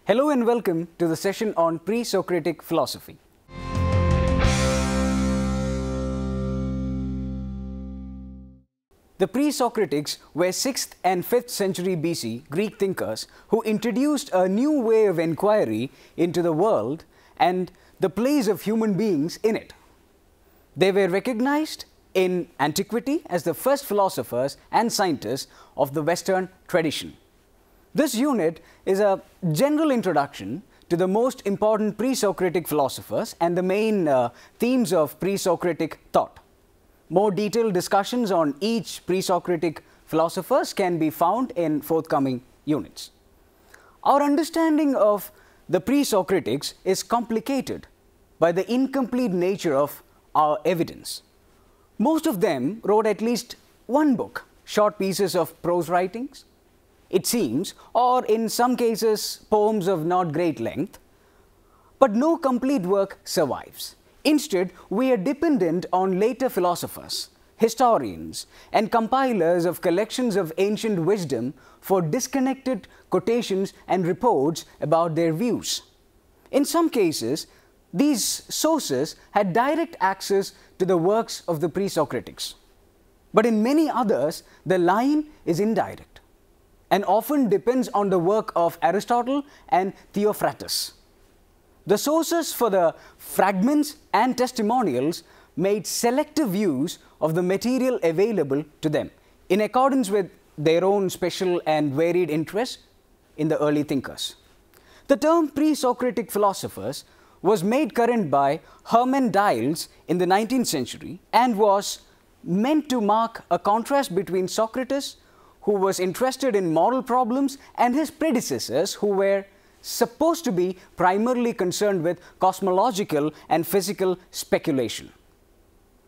Hello and welcome to the session on Pre-Socratic Philosophy. The Pre-Socratics were 6th and 5th century BC Greek thinkers who introduced a new way of inquiry into the world and the place of human beings in it. They were recognized in antiquity as the first philosophers and scientists of the Western tradition. This unit is a general introduction to the most important pre-Socratic philosophers and the main themes of pre-Socratic thought. More detailed discussions on each pre-Socratic philosophers can be found in forthcoming units. Our understanding of the pre-Socratics is complicated by the incomplete nature of our evidence. Most of them wrote at least one book, short pieces of prose writings, it seems, or in some cases poems of not great length, but no complete work survives. Instead, we are dependent on later philosophers, historians, and compilers of collections of ancient wisdom for disconnected quotations and reports about their views. In some cases, these sources had direct access to the works of the pre-Socratics. But in many others, the line is indirect and often depends on the work of Aristotle and Theophrastus. The sources for the fragments and testimonials made selective use of the material available to them in accordance with their own special and varied interests in the early thinkers. The term pre-Socratic philosophers was made current by PARMENIDES in the 19th century and was meant to mark a contrast between Socrates, who was interested in moral problems, and his predecessors, who were supposed to be primarily concerned with cosmological and physical speculation.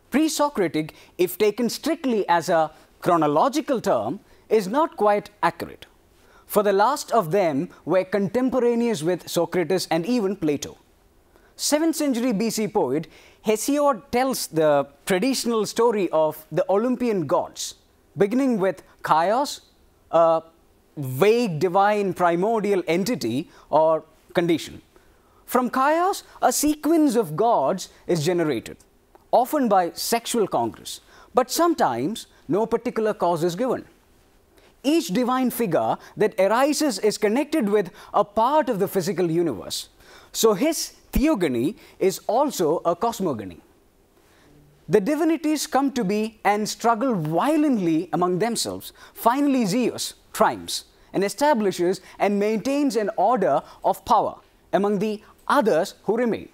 Pre-Socratic, if taken strictly as a chronological term, is not quite accurate, for the last of them were contemporaneous with Socrates and even Plato. 7th century BC poet Hesiod tells the traditional story of the Olympian gods, beginning with Chaos, a vague divine primordial entity or condition. From Chaos, a sequence of gods is generated, often by sexual congress, but sometimes no particular cause is given. Each divine figure that arises is connected with a part of the physical universe, so his theogony is also a cosmogony. The divinities come to be and struggle violently among themselves. Finally, Zeus triumphs and establishes and maintains an order of power among the others who remain.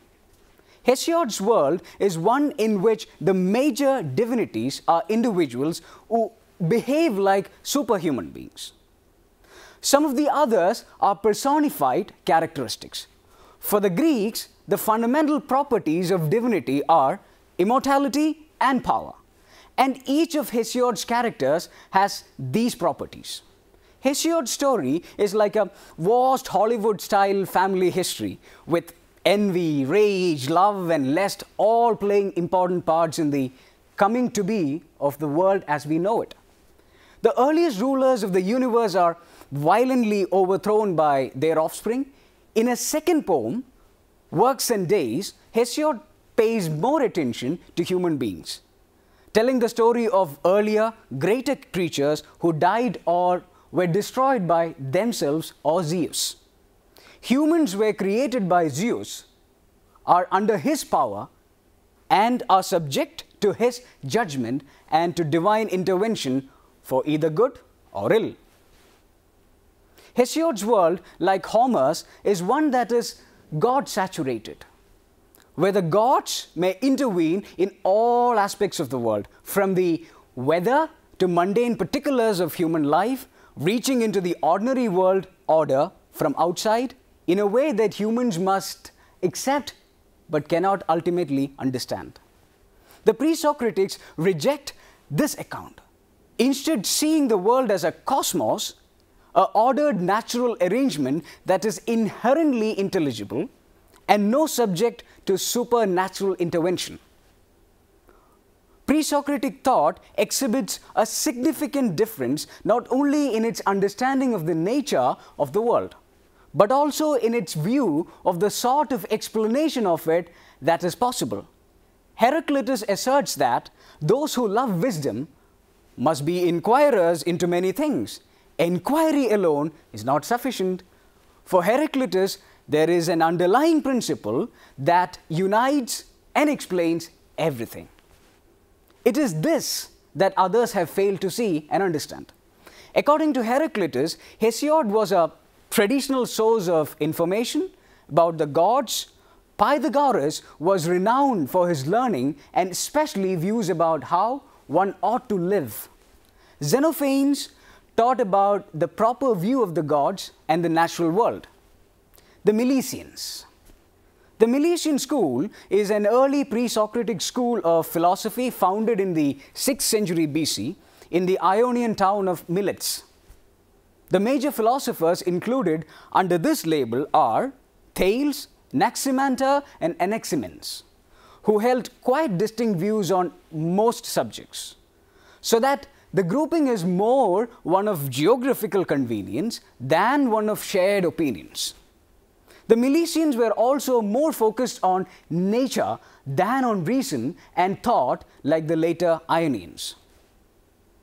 Hesiod's world is one in which the major divinities are individuals who behave like superhuman beings. Some of the others are personified characteristics. For the Greeks, the fundamental properties of divinity are immortality and power, and each of Hesiod's characters has these properties. Hesiod's story is like a vast Hollywood-style family history with envy, rage, love, and lust all playing important parts in the coming to be of the world as we know it. The earliest rulers of the universe are violently overthrown by their offspring. In a second poem, Works and Days, Hesiod pays more attention to human beings, telling the story of earlier, greater creatures who died or were destroyed by themselves or Zeus. Humans were created by Zeus, are under his power, and are subject to his judgment and to divine intervention for either good or ill. Hesiod's world, like Homer's, is one that is God-saturated, where the gods may intervene in all aspects of the world, from the weather to mundane particulars of human life, reaching into the ordinary world order from outside in a way that humans must accept but cannot ultimately understand. The pre-Socratics reject this account, instead seeing the world as a cosmos, an ordered natural arrangement that is inherently intelligible and no subject to supernatural intervention. Pre-Socratic thought exhibits a significant difference not only in its understanding of the nature of the world, but also in its view of the sort of explanation of it that is possible. Heraclitus asserts that those who love wisdom must be inquirers into many things. Inquiry alone is not sufficient. For Heraclitus, there is an underlying principle that unites and explains everything. It is this that others have failed to see and understand. According to Heraclitus, Hesiod was a traditional source of information about the gods. Pythagoras was renowned for his learning and especially views about how one ought to live. Xenophanes taught about the proper view of the gods and the natural world. The Milesians. The Milesian school is an early pre-Socratic school of philosophy founded in the 6th century BC in the Ionian town of Miletus. The major philosophers included under this label are Thales, Anaximander and Anaximenes, who held quite distinct views on most subjects, so that the grouping is more one of geographical convenience than one of shared opinions. The Milesians were also more focused on nature than on reason and thought like the later Ionians.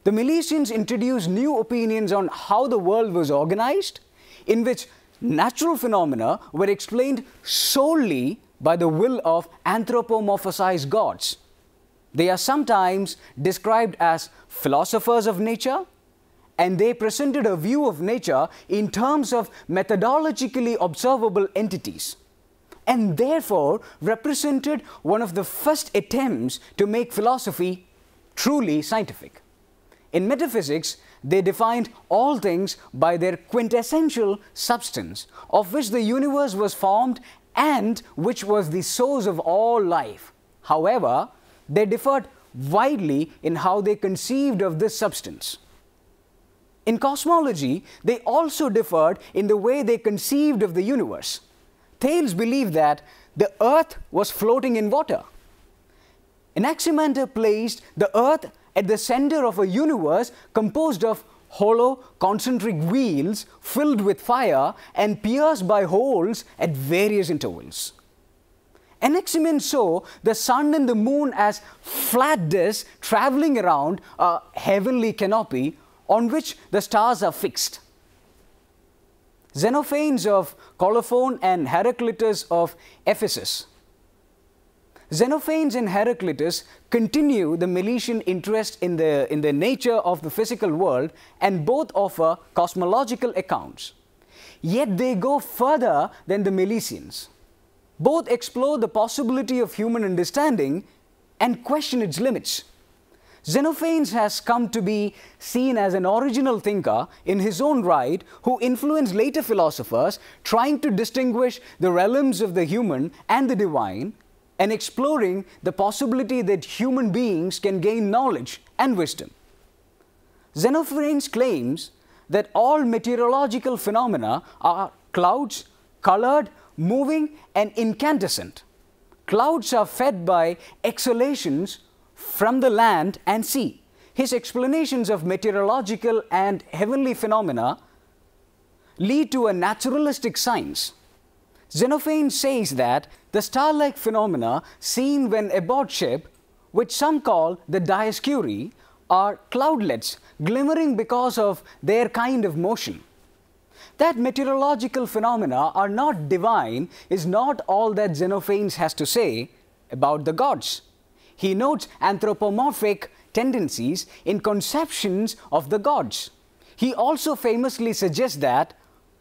The Milesians introduced new opinions on how the world was organized, in which natural phenomena were explained solely by the will of anthropomorphized gods. They are sometimes described as philosophers of nature, and they presented a view of nature in terms of methodologically observable entities, and therefore represented one of the first attempts to make philosophy truly scientific. In metaphysics, they defined all things by their quintessential substance, of which the universe was formed and which was the source of all life. However, they differed widely in how they conceived of this substance. In cosmology, they also differed in the way they conceived of the universe. Thales believed that the earth was floating in water. Anaximander placed the earth at the center of a universe composed of hollow concentric wheels filled with fire and pierced by holes at various intervals. Anaximenes saw the sun and the moon as flat discs traveling around a heavenly canopy on which the stars are fixed. Xenophanes of Colophon and Heraclitus of Ephesus. Xenophanes and Heraclitus continue the Milesian interest in the nature of the physical world, and both offer cosmological accounts. Yet they go further than the Milesians. Both explore the possibility of human understanding and question its limits. Xenophanes has come to be seen as an original thinker in his own right, who influenced later philosophers, trying to distinguish the realms of the human and the divine, and exploring the possibility that human beings can gain knowledge and wisdom. Xenophanes claims that all meteorological phenomena are clouds, colored, moving, and incandescent. Clouds are fed by exhalations from the land and sea. His explanations of meteorological and heavenly phenomena lead to a naturalistic science. Xenophanes says that the star-like phenomena seen when aboard ship, which some call the dioscuri, are cloudlets glimmering because of their kind of motion. That meteorological phenomena are not divine is not all that Xenophanes has to say about the gods. He notes anthropomorphic tendencies in conceptions of the gods. He also famously suggests that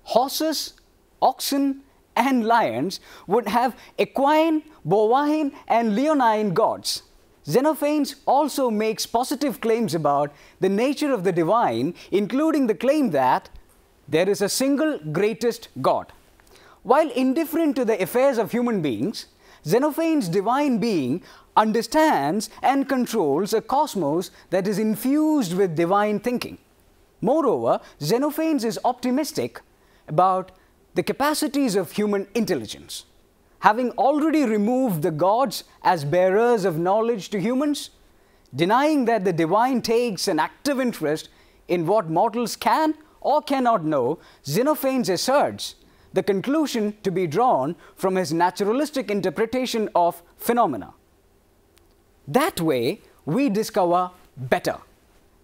horses, oxen, and lions would have equine, bovine, and leonine gods. Xenophanes also makes positive claims about the nature of the divine, including the claim that there is a single greatest God. While indifferent to the affairs of human beings, Xenophanes' divine being understands and controls a cosmos that is infused with divine thinking. Moreover, Xenophanes is optimistic about the capacities of human intelligence. Having already removed the gods as bearers of knowledge to humans, denying that the divine takes an active interest in what mortals can or cannot know, Xenophanes asserts the conclusion to be drawn from his naturalistic interpretation of phenomena. That way, we discover better.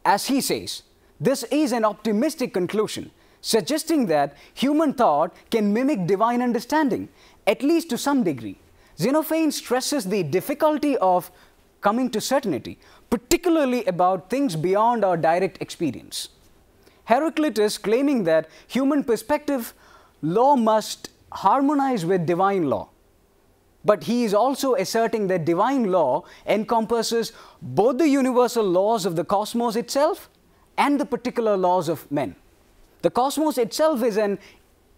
As he says, this is an optimistic conclusion, suggesting that human thought can mimic divine understanding, at least to some degree. Xenophon stresses the difficulty of coming to certainty, particularly about things beyond our direct experience. Heraclitus, claiming that human perspective law must harmonize with divine law, but he is also asserting that divine law encompasses both the universal laws of the cosmos itself and the particular laws of men. The cosmos itself is an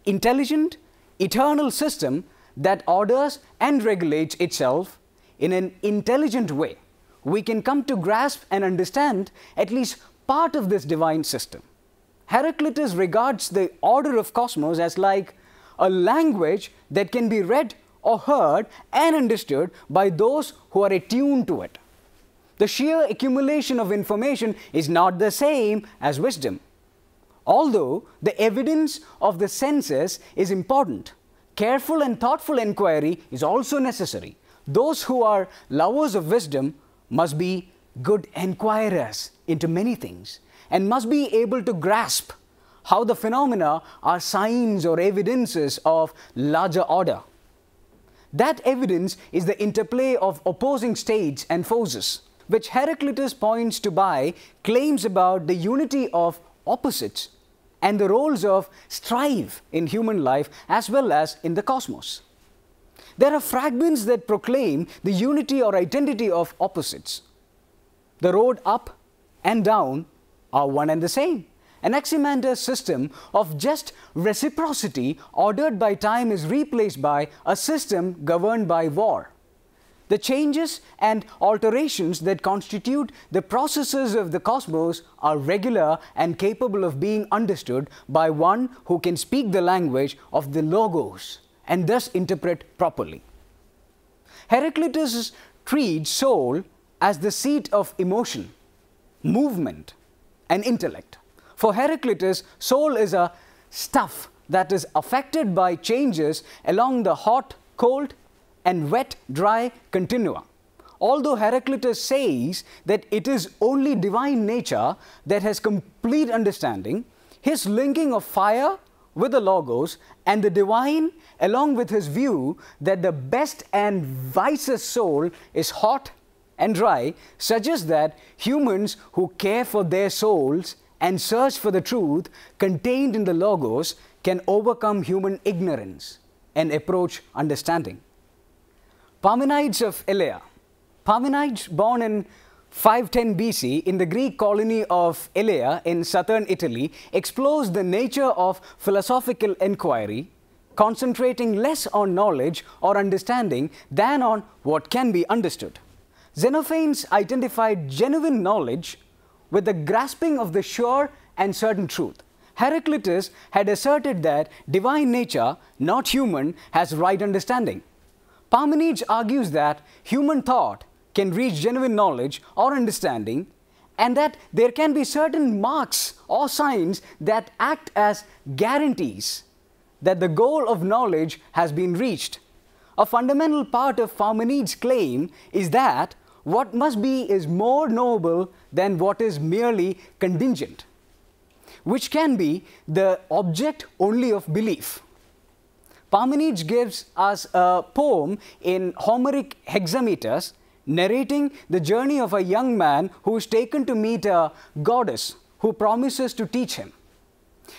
intelligent, eternal system that orders and regulates itself in an intelligent way. We can come to grasp and understand at least part of this divine system. Heraclitus regards the order of cosmos as like a language that can be read or heard and understood by those who are attuned to it. The sheer accumulation of information is not the same as wisdom. Although the evidence of the senses is important, careful and thoughtful inquiry is also necessary. Those who are lovers of wisdom must be good inquirers into many things and must be able to grasp how the phenomena are signs or evidences of larger order. That evidence is the interplay of opposing states and forces, which Heraclitus points to by claims about the unity of opposites and the roles of strife in human life as well as in the cosmos. There are fragments that proclaim the unity or identity of opposites. The road up and down are one and the same. Anaximander's system of just reciprocity ordered by time is replaced by a system governed by war. The changes and alterations that constitute the processes of the cosmos are regular and capable of being understood by one who can speak the language of the logos and thus interpret properly. Heraclitus treats soul as the seat of emotion, movement, and intellect. For Heraclitus, soul is a stuff that is affected by changes along the hot, cold, and wet, dry continua. Although Heraclitus says that it is only divine nature that has complete understanding, his linking of fire with the logos and the divine, along with his view that the best and wisest soul is hot and dry, suggests that humans who care for their souls and search for the truth contained in the logos can overcome human ignorance and approach understanding. Parmenides of ELEA. Parmenides, born in 510 BC in the Greek colony of ELEA in southern Italy, explores the nature of philosophical inquiry, concentrating less on knowledge or understanding than on what can be understood. Xenophon identified genuine knowledge with the grasping of the sure and certain truth. Heraclitus had asserted that divine nature, not human, has right understanding. Parmenides argues that human thought can reach genuine knowledge or understanding, and that there can be certain marks or signs that act as guarantees that the goal of knowledge has been reached. A fundamental part of Parmenides' claim is that what must be is more knowable than what is merely contingent, which can be the object only of belief. Parmenides gives us a poem in Homeric hexameters narrating the journey of a young man who is taken to meet a goddess who promises to teach him.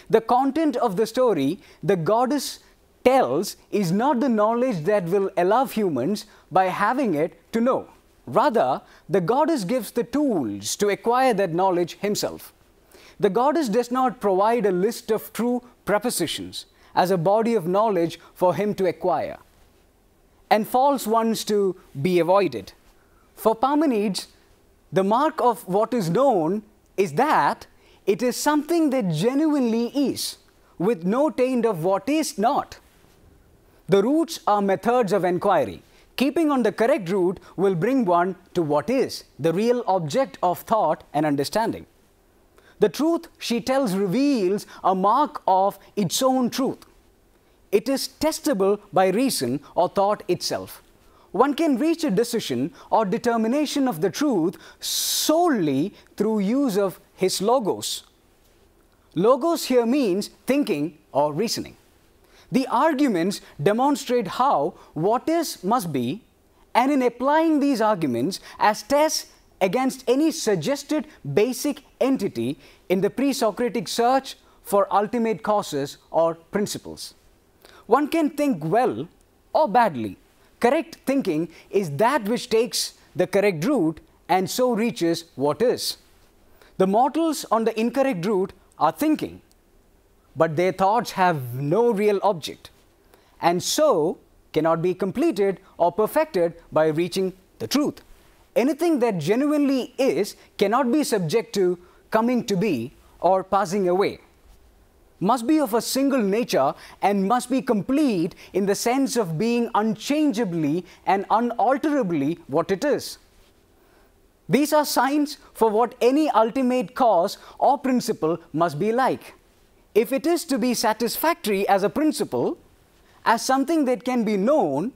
The content of the story the goddess tells is not the knowledge that will allow humans by having it to know. Rather, the goddess gives the tools to acquire that knowledge himself. The goddess does not provide a list of true prepositions as a body of knowledge for him to acquire, and false ones to be avoided. For Parmenides, the mark of what is known is that it is something that genuinely is, with no taint of what is not. The routes are methods of inquiry. Keeping on the correct route will bring one to what is, the real object of thought and understanding. The truth she tells reveals a mark of its own truth. it is testable by reason or thought itself. One can reach a decision or determination of the truth solely through use of his logos. Logos here means thinking or reasoning. The arguments demonstrate how what is must be, and in applying these arguments as tests against any suggested basic entity in the pre-Socratic search for ultimate causes or principles. One can think well or badly. Correct thinking is that which takes the correct route and so reaches what is. The mortals on the incorrect route are thinking, but their thoughts have no real object, and so cannot be completed or perfected by reaching the truth. Anything that genuinely is cannot be subject to coming to be or passing away, must be of a single nature and must be complete in the sense of being unchangeably and unalterably what it is. These are signs for what any ultimate cause or principle must be like. If it is to be satisfactory as a principle, as something that can be known,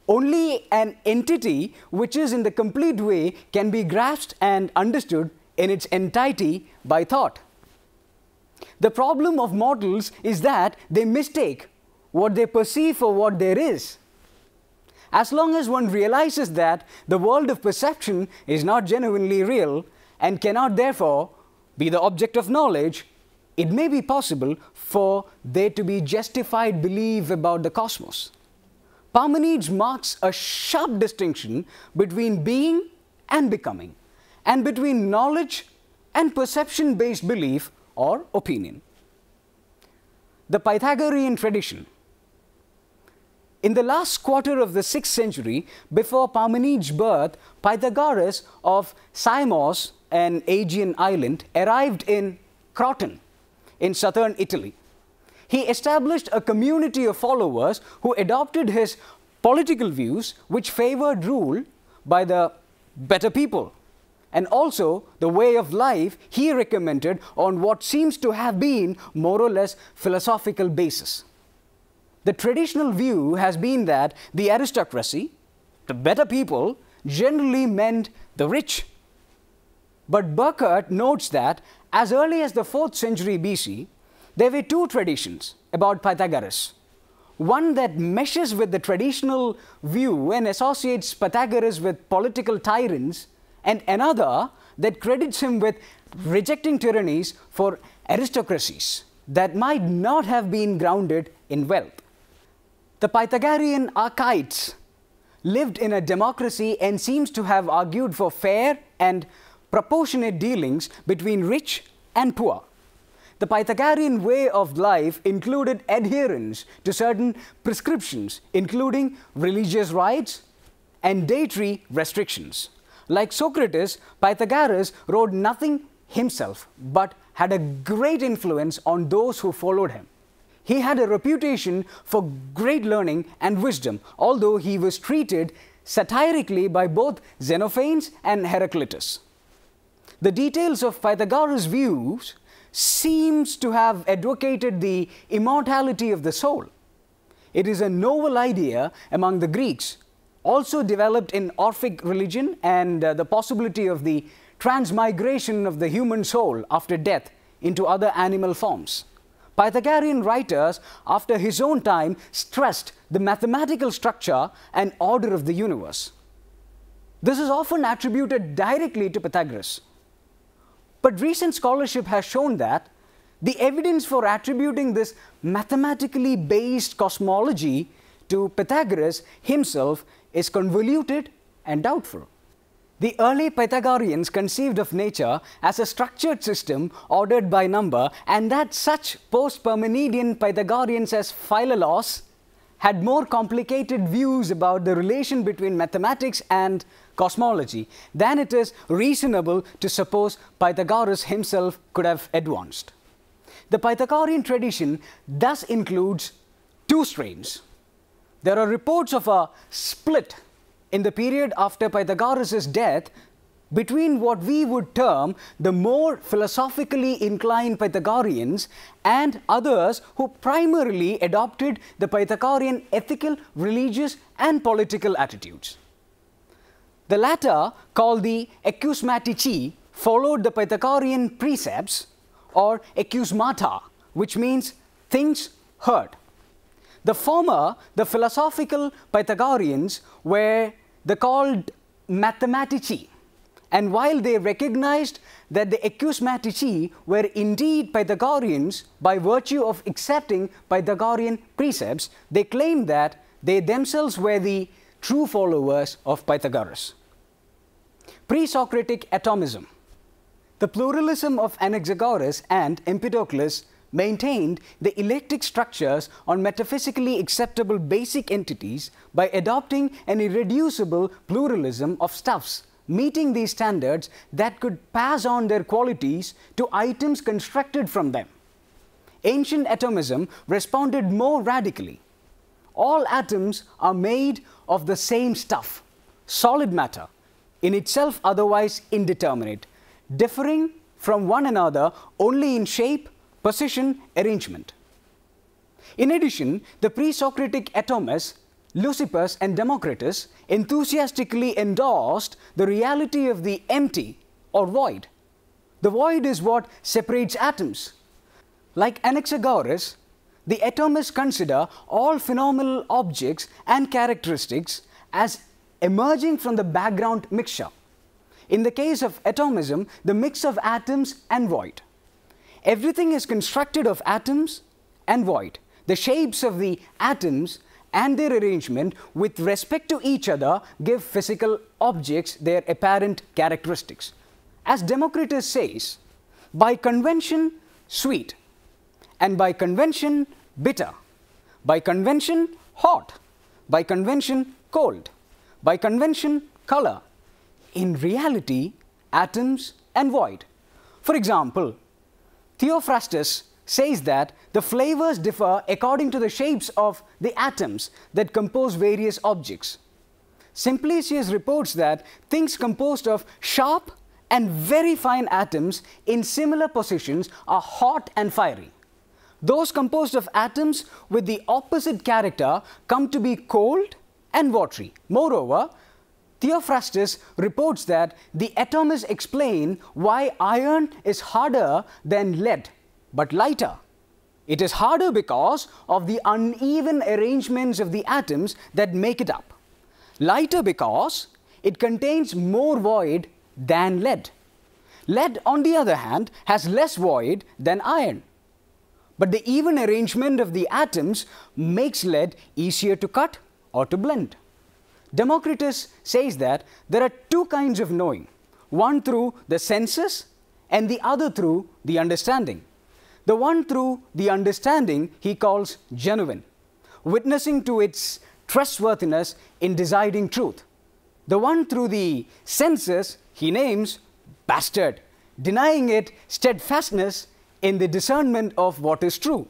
only an entity which is in the complete way can be grasped and understood in its entirety by thought. The problem of mortals is that they mistake what they perceive for what there is. As long as one realizes that the world of perception is not genuinely real and cannot therefore be the object of knowledge, it may be possible for there to be justified belief about the cosmos. Parmenides marks a sharp distinction between being and becoming, and between knowledge and perception-based belief or opinion. The Pythagorean tradition. In the last quarter of the 6th century, before Parmenides' birth, Pythagoras of Samos, an Aegean island, arrived in Croton, in southern Italy. He established a community of followers who adopted his political views, which favored rule by the better people, and also the way of life he recommended on what seems to have been more or less philosophical basis. The traditional view has been that the aristocracy, the better people, generally meant the rich. But Burckhardt notes that as early as the 4th century BC, there were two traditions about Pythagoras. One that meshes with the traditional view and associates Pythagoras with political tyrants, and another that credits him with rejecting tyrannies for aristocracies that might not have been grounded in wealth. The Pythagorean archites lived in a democracy and seems to have argued for fair and proportionate dealings between rich and poor. The Pythagorean way of life included adherence to certain prescriptions, including religious rites and dietary restrictions. Like Socrates, Pythagoras wrote nothing himself, but had a great influence on those who followed him. He had a reputation for great learning and wisdom, although he was treated satirically by both Xenophanes and Heraclitus. The details of Pythagoras' views seems to have advocated the immortality of the soul. It is a novel idea among the Greeks, also developed in Orphic religion, and the possibility of the transmigration of the human soul after death into other animal forms. Pythagorean writers after his own time stressed the mathematical structure and order of the universe. This is often attributed directly to Pythagoras. But recent scholarship has shown that the evidence for attributing this mathematically based cosmology to Pythagoras himself is convoluted and doubtful. The early Pythagoreans conceived of nature as a structured system ordered by number, and that such post-Parmenidean Pythagoreans as Philolaus had more complicated views about the relation between mathematics and cosmology than it is reasonable to suppose Pythagoras himself could have advanced. The Pythagorean tradition thus includes two strains. There are reports of a split in the period after Pythagoras' death between what we would term the more philosophically inclined Pythagoreans and others who primarily adopted the Pythagorean ethical, religious and political attitudes. The latter, called the acousmatici, followed the Pythagorean precepts, or acousmata, which means things heard. The former, the philosophical Pythagoreans, were called mathematici, and while they recognized that the acousmatici were indeed Pythagoreans by virtue of accepting Pythagorean precepts, they claimed that they themselves were the true followers of Pythagoras. Pre-Socratic atomism. The pluralism of Anaxagoras and Empedocles maintained the electric structures on metaphysically acceptable basic entities by adopting an irreducible pluralism of stuffs, meeting these standards that could pass on their qualities to items constructed from them. Ancient atomism responded more radically. All atoms are made of the same stuff, solid matter, in itself otherwise indeterminate, differing from one another only in shape, position, arrangement. In addition, the pre-Socratic atomists, Leucippus and Democritus, enthusiastically endorsed the reality of the empty or void. The void is what separates atoms. Like Anaxagoras, the atomists consider all phenomenal objects and characteristics as emerging from the background mixture. In the case of atomism, the mix of atoms and void. Everything is constructed of atoms and void. The shapes of the atoms and their arrangement with respect to each other give physical objects their apparent characteristics. As Democritus says, by convention sweet, and by convention bitter, by convention hot, by convention cold, by convention color. In reality, atoms and void. For example, Theophrastus says that the flavors differ according to the shapes of the atoms that compose various objects. Simplicius reports that things composed of sharp and very fine atoms in similar positions are hot and fiery. Those composed of atoms with the opposite character come to be cold and watery. Moreover, Theophrastus reports that the atomists explain why iron is harder than lead, but lighter. It is harder because of the uneven arrangements of the atoms that make it up. Lighter because it contains more void than lead. Lead, on the other hand, has less void than iron. But the even arrangement of the atoms makes lead easier to cut or to blend. Democritus says that there are two kinds of knowing, one through the senses and the other through the understanding. The one through the understanding he calls genuine, witnessing to its trustworthiness in deciding truth. The one through the senses he names bastard, denying it steadfastness in the discernment of what is true.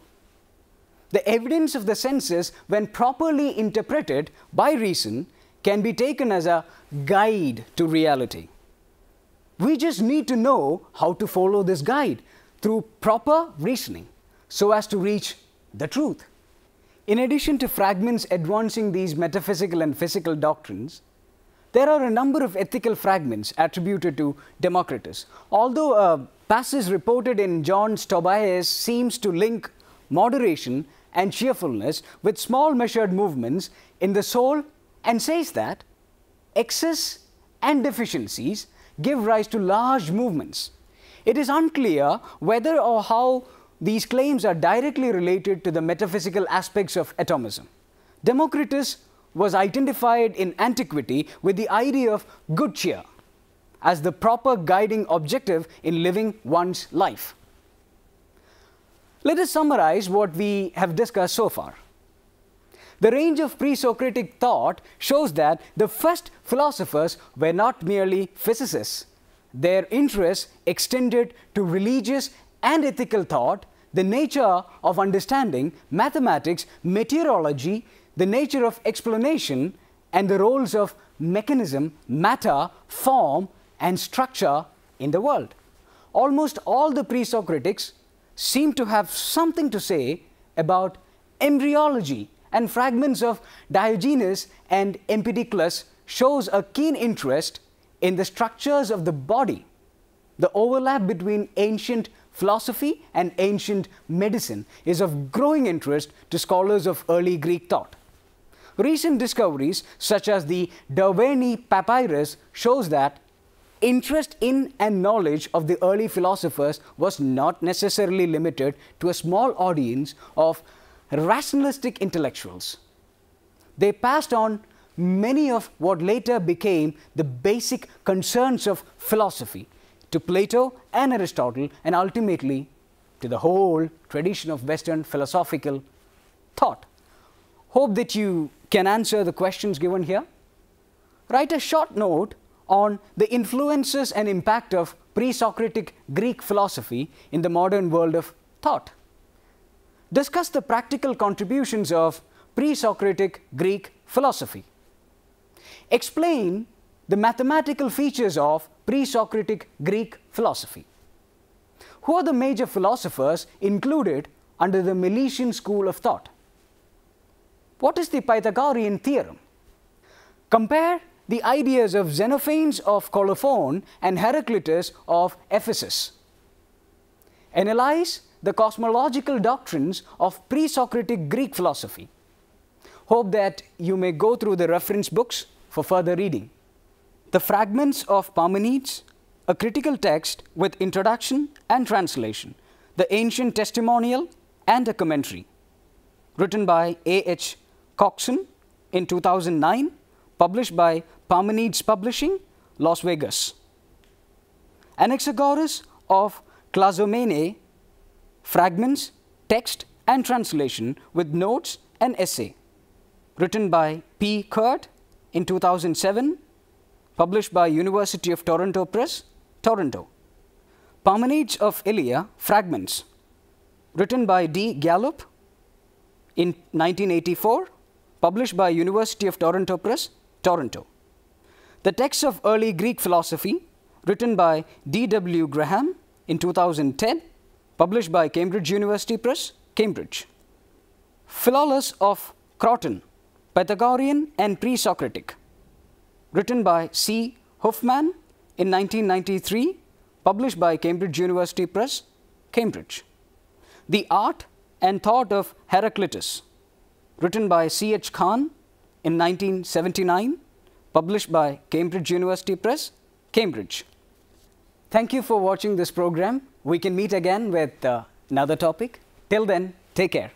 The evidence of the senses, when properly interpreted by reason, can be taken as a guide to reality. We just need to know how to follow this guide through proper reasoning so as to reach the truth. In addition to fragments advancing these metaphysical and physical doctrines, there are a number of ethical fragments attributed to Democritus. Although a passage reported in John's Tobias seems to link moderation and cheerfulness with small measured movements in the soul, and says that excess and deficiencies give rise to large movements. It is unclear whether or how these claims are directly related to the metaphysical aspects of atomism. Democritus was identified in antiquity with the idea of good cheer as the proper guiding objective in living one's life. Let us summarize what we have discussed so far. The range of pre-Socratic thought shows that the first philosophers were not merely physicists. Their interests extended to religious and ethical thought, the nature of understanding, mathematics, meteorology, the nature of explanation, and the roles of mechanism, matter, form, and structure in the world. Almost all the pre-Socratics seem to have something to say about embryology, and fragments of Diogenes and Empedocles shows a keen interest in the structures of the body. The overlap between ancient philosophy and ancient medicine is of growing interest to scholars of early Greek thought. Recent discoveries such as the Derveni papyrus shows that interest in and knowledge of the early philosophers was not necessarily limited to a small audience of rationalistic intellectuals. They passed on many of what later became the basic concerns of philosophy to Plato and Aristotle, and ultimately to the whole tradition of Western philosophical thought. Hope that you can answer the questions given here. Write a short note on the influences and impact of pre-Socratic Greek philosophy in the modern world of thought. Discuss the practical contributions of pre-Socratic Greek philosophy. Explain the mathematical features of pre-Socratic Greek philosophy. Who are the major philosophers included under the Milesian school of thought? What is the Pythagorean theorem? Compare the ideas of Xenophanes of Colophon and Heraclitus of Ephesus. Analyze the cosmological doctrines of pre-Socratic Greek philosophy. Hope that you may go through the reference books for further reading. The Fragments of Parmenides, a critical text with introduction and translation, the ancient testimonial and a commentary, written by A.H. Coxon in 2009, published by Parmenides Publishing, Las Vegas. Anaxagoras of Clazomenae, fragments, text and translation with notes and essay, written by P. Kurt in 2007, published by University of Toronto Press, Toronto. Parmenides of ELEA, fragments, written by D. Gallup in 1984, published by University of Toronto Press, Toronto. The Texts of Early Greek Philosophy, written by D. W. Graham in 2010, published by Cambridge University Press, Cambridge. Philolaus of Croton, Pythagorean and Pre-Socratic, written by C. Huffman in 1993, published by Cambridge University Press, Cambridge. The Art and Thought of Heraclitus, written by C. H. Khan in 1979, published by Cambridge University Press, Cambridge. Thank you for watching this program. We can meet again with another topic. Till then, take care.